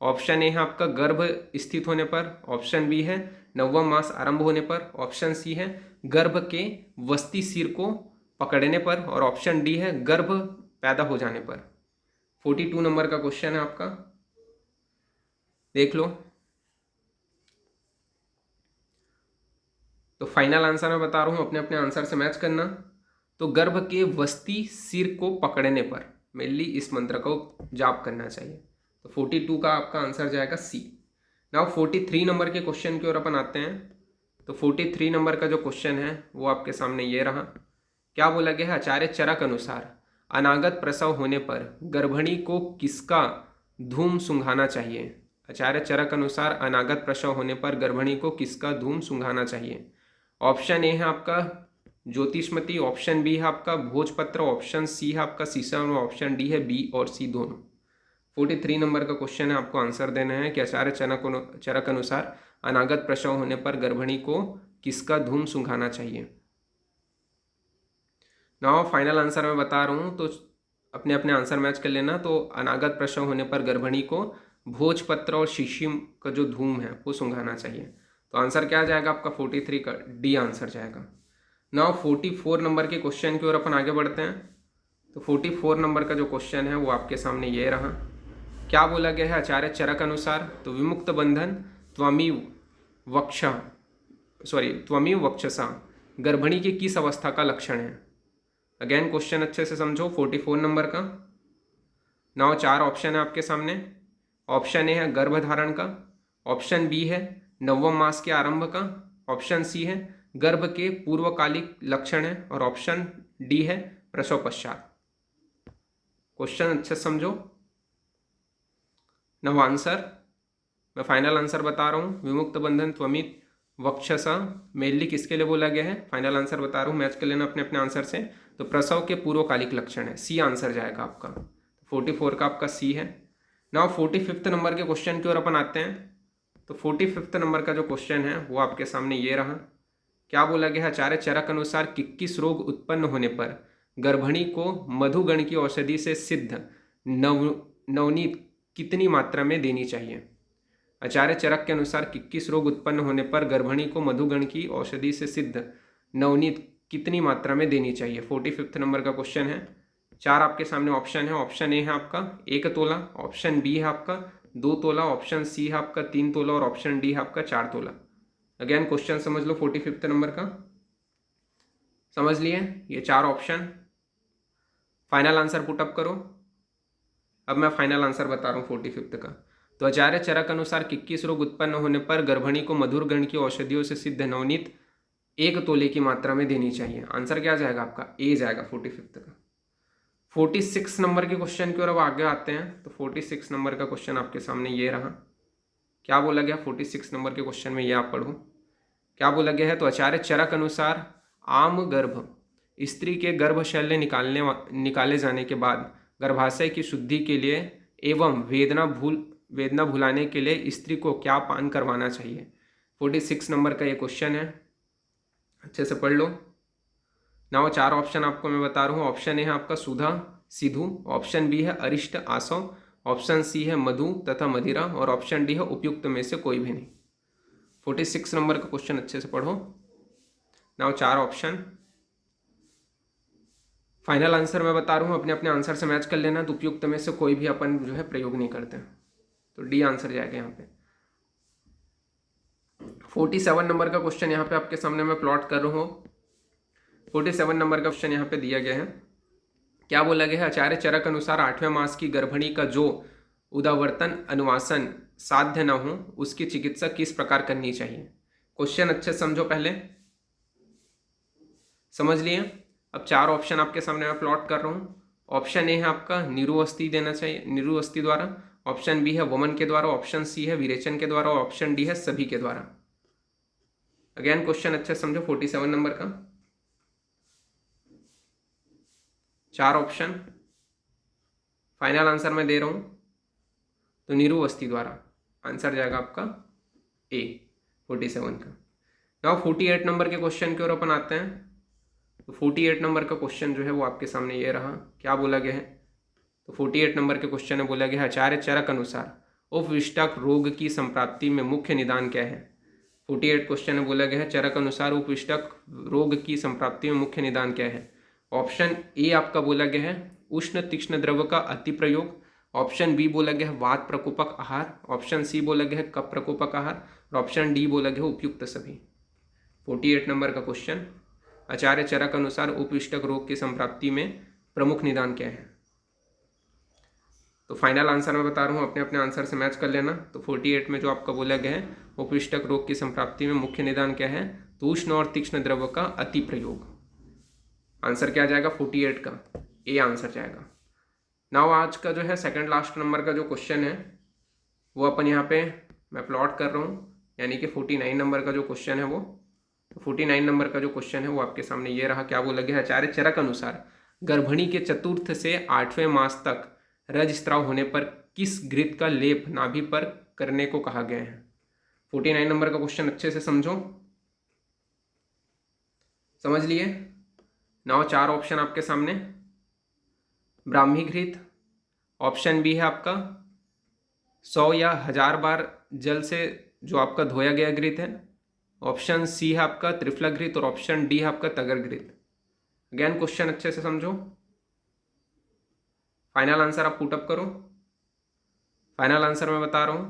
ऑप्शन ए है आपका गर्भ स्थित होने पर, ऑप्शन बी है नवम मास आरंभ होने पर, ऑप्शन सी है गर्भ के वस्ती सिर को पकड़ने पर और ऑप्शन डी है गर्भ पैदा हो जाने पर। 42 नंबर का क्वेश्चन है आपका, देख लो। तो फाइनल आंसर मैं बता रहा हूँ, अपने अपने आंसर से मैच करना। तो गर्भ के वस्ती सिर को पकड़ने पर मेनली इस मंत्र को जाप करना चाहिए। तो 42 का आपका आंसर जाएगा सी। नाउ 43 नंबर के क्वेश्चन की ओर अपन आते हैं। तो 43 नंबर का जो क्वेश्चन है वो आपके सामने ये रहा। क्या बोला गया है? आचार्य चरक अनुसार अनागत प्रसव होने पर गर्भिणी को किसका धूम सूंघाना चाहिए? आचार्य चरक अनुसार अनागत प्रसव होने पर गर्भिणी को किसका धूम सूंघाना चाहिए? ऑप्शन ए है आपका ज्योतिष्मती, ऑप्शन बी है आपका भोजपत्र, ऑप्शन सी है आपका सीसम और ऑप्शन डी है बी और सी दोनों। 43 नंबर का क्वेश्चन है, आपको आंसर देना है कि आचार्य चरक अनुसार अनागत प्रसव होने पर गर्भिणी को किसका धूम सूंघाना चाहिए? नाउ फाइनल आंसर मैं बता रहा हूँ, तो अपने अपने आंसर मैच कर लेना। तो अनागत प्रसव होने पर गर्भिणी को भोजपत्र और शीशिम का जो धूम है वो सूंघाना चाहिए। तो आंसर क्या जाएगा आपका? 43 का डी आंसर जाएगा। नाउ 44 नंबर के क्वेश्चन की ओर अपन आगे बढ़ते हैं। तो 44 नंबर का जो क्वेश्चन है वो आपके सामने ये रहा। क्या बोला गया है? आचार्य चरक अनुसार तो विमुक्त बंधन त्वमिव वक्षसा गर्भिणी की किस अवस्था का लक्षण है? अगेन क्वेश्चन अच्छे से समझो 44 नंबर का। नाउ 4 ऑप्शन है आपके सामने। ऑप्शन ए है गर्भधारण का, ऑप्शन बी है नवम मास के आरंभ का, ऑप्शन सी है गर्भ के पूर्वकालिक लक्षण है और ऑप्शन डी है प्रसव पश्चात। क्वेश्चन अच्छे से समझो। नव आंसर मैं फाइनल आंसर बता रहा हूँ। विमुक्त बंधन त्वमित वक्षसा मेनली किसके लिए बोला गया है? फाइनल आंसर बता रहा हूँ, मैच कर लेना अपने अपने आंसर से। तो प्रसव के पूर्वकालिक लक्षण है, सी आंसर जाएगा आपका। 44 का आपका सी है। नाउ 45 नंबर के क्वेश्चन की ओर अपन आते हैं। तो 45 नंबर का जो क्वेश्चन है वो आपके सामने ये रहा। क्या बोला गया है? आचार्य चरक अनुसार किस रोग उत्पन्न होने पर गर्भिणी को मधुगण की औषधि से सिद्ध नवनीत कितनी मात्रा में देनी चाहिए? आचार्य चरक के अनुसार किस रोग उत्पन्न होने पर गर्भिणी को मधुगण की औषधि से सिद्ध नवनीत कितनी मात्रा में देनी चाहिए? 45 नंबर का क्वेश्चन है। 4 आपके सामने ऑप्शन है। ऑप्शन ए है आपका 1 तोला, ऑप्शन बी है आपका 2 तोला, ऑप्शन सी है आपका 3 तोला और ऑप्शन डी है आपका 4 तोला। अगेन क्वेश्चन समझ लो 45 नंबर का, समझ लिए ये 4 ऑप्शन। फाइनल आंसर पुटअप करो। अब मैं फाइनल आंसर बता रहा हूँ 45 का। तो आचार्य चरक अनुसार किस रोग उत्पन्न होने पर गर्भिणी को मधुर गण की औषधियों से सिद्ध नवनीत 1 तोले की मात्रा में देनी चाहिए? आंसर क्या जाएगा आपका? ए जाएगा 45 का। 46 नंबर के क्वेश्चन की ओर अब आगे आते हैं। तो 46 नंबर का क्वेश्चन आपके सामने ये रहा। क्या बोला गया 46 नंबर के क्वेश्चन में? ये आप पढ़ो। क्या बोला गया है? तो आचार्य चरक अनुसार आम गर्भ स्त्री के गर्भशल्य निकाले जाने के बाद गर्भाशय की शुद्धि के लिए एवं वेदना भुलाने के लिए स्त्री को क्या पान करवाना चाहिए? 46 नंबर का ये क्वेश्चन है, अच्छे से पढ़ लो। नाउ 4 ऑप्शन आपको मैं बता रहा हूँ। ऑप्शन ए है आपका सुधा सिधु, ऑप्शन बी है अरिष्ट आसव, ऑप्शन सी है मधु तथा मदिरा और ऑप्शन डी है उपयुक्त में से कोई भी नहीं। 46 नंबर का क्वेश्चन अच्छे से पढ़ो। नाउ 4 ऑप्शन, फाइनल आंसर मैं बता रहा हूँ, अपने अपने आंसर से मैच कर लेना। तो उपयुक्त में से कोई भी अपन जो है प्रयोग नहीं करते, तो डी आंसर जाएगा यहाँ पे। 47 नंबर का क्वेश्चन यहाँ पे आपके सामने मैं प्लॉट कर रहा हूँ। 47 नंबर का क्वेश्चन यहाँ पे दिया गया है। क्या बोला गया है? आचार्य चरक अनुसार 8वें मास की गर्भिणी का जो उदावर्तन अनुवासन साध्य न हो उसकी चिकित्सा किस प्रकार करनी चाहिए? क्वेश्चन अच्छे समझो, पहले समझ लिए। अब 4 ऑप्शन आपके सामने मैं प्लॉट कर रहा हूँ। ऑप्शन ए है आपका निरुअस्थि देना चाहिए, निरुअस्थि द्वारा। ऑप्शन बी है वमन के द्वारा, ऑप्शन सी है विरेचन के द्वारा, ऑप्शन डी है सभी के द्वारा। अगेन क्वेश्चन अच्छे समझो, 47 नंबर का 4 ऑप्शन, फाइनल आंसर मैं दे रहा हूं। तो निरुअस्थि द्वारा आंसर जाएगा आपका ए 47 का। नाउ 48 नंबर के क्वेश्चन की ओर अपन आते हैं। तो 48 नंबर का क्वेश्चन जो है वो आपके सामने ये रहा। क्या बोला गया है? तो 48 नंबर के क्वेश्चन में बोला गया है आचार्य चरक अनुसार उपविष्टक रोग की संप्राप्ति में मुख्य निदान क्या है? 48 क्वेश्चन में बोला गया है चरक अनुसार उपविष्टक रोग की संप्राप्ति में मुख्य निदान क्या है? ऑप्शन ए आपका बोला गया है उष्ण तीक्ष्ण द्रव का अति प्रयोग, ऑप्शन बी बोला गया है वात प्रकोपक आहार, ऑप्शन सी बोला गया है कफ प्रकोपक आहार और ऑप्शन डी बोला गया है उपयुक्त सभी। 48 नंबर का क्वेश्चन, आचार्य चरक अनुसार उपविष्टक रोग की संप्राप्ति में प्रमुख निदान क्या है? तो फाइनल आंसर मैं बता रहा हूँ, अपने अपने आंसर से मैच कर लेना। तो 48 में जो आपका बोला गया है उपविष्टक रोग की संप्राप्ति में मुख्य निदान क्या है? तो उष्ण और तीक्ष्ण द्रव का अति प्रयोग। आंसर क्या जाएगा? 48 का ए आंसर जाएगा। नाउ आज का जो है सेकंड लास्ट नंबर का जो क्वेश्चन है वो अपन यहाँ पे मैं प्लॉट कर रहा हूँ, यानी कि 49 नंबर का जो क्वेश्चन है वो। तो 49 नंबर का जो क्वेश्चन है वो आपके सामने ये रहा। क्या बोला गया है? आचार्य चरक अनुसार गर्भिणी के चतुर्थ से 8वें मास तक रजस्राव होने पर किस घृत का लेप नाभि पर करने को कहा गया है? 49 नंबर का क्वेश्चन अच्छे से समझो, समझ लिए। नाउ 4 ऑप्शन आपके सामने, ब्राह्मी घृत, ऑप्शन बी है आपका 100 या 1000 बार जल से जो आपका धोया गया घृत है, ऑप्शन सी है आपका त्रिफला घृत और ऑप्शन डी है आपका तगर घृत। अगेन क्वेश्चन अच्छे से समझो, फाइनल आंसर आप पुटअप करो। फाइनल आंसर मैं बता रहा हूं,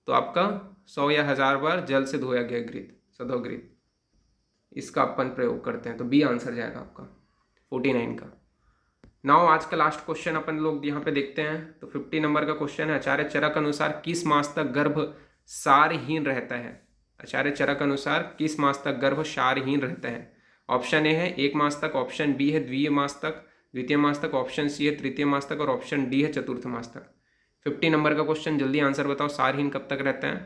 तो आपका 100 या 1000 बार जल से धोया गया घृत, सदो घृत, इसका अपन प्रयोग करते हैं। तो बी आंसर जाएगा आपका 49 का। नाउ आज का लास्ट क्वेश्चन अपन लोग यहाँ पे देखते हैं। तो 50 नंबर का क्वेश्चन है आचार्य चरक अनुसार किस मास तक गर्भ सारहीन रहता है? आचार्य चरक अनुसार किस मास तक गर्भ सारहीन रहता है? ऑप्शन ए है 1 मास तक, ऑप्शन बी है द्वितीय मास तक, ऑप्शन सी है तृतीय मास तक और ऑप्शन डी है चतुर्थ मास तक। 50 नंबर का क्वेश्चन, जल्दी आंसर बताओ, सारहीन कब तक रहता है?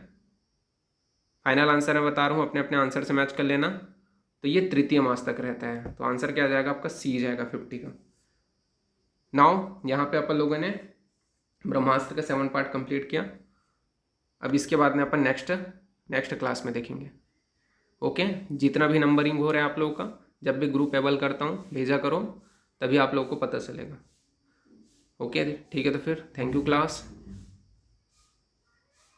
फाइनल आंसर मैं बता रहा हूँ, अपने अपने आंसर से मैच कर लेना। तो ये तृतीय मास तक रहता है, तो आंसर क्या जाएगा आपका? सी जाएगा 50 का। नाउ यहाँ पे अपन लोगों ने ब्रह्मास्त्र का 7 पार्ट कंप्लीट किया। अब इसके बाद में अपन नेक्स्ट क्लास में देखेंगे। ओके, जितना भी नंबरिंग हो रहा है आप लोगों का, जब भी ग्रुप एबल करता हूँ भेजा करो, तभी आप लोगों को पता चलेगा। ओके, ठीक है, तो फिर थैंक यू क्लास।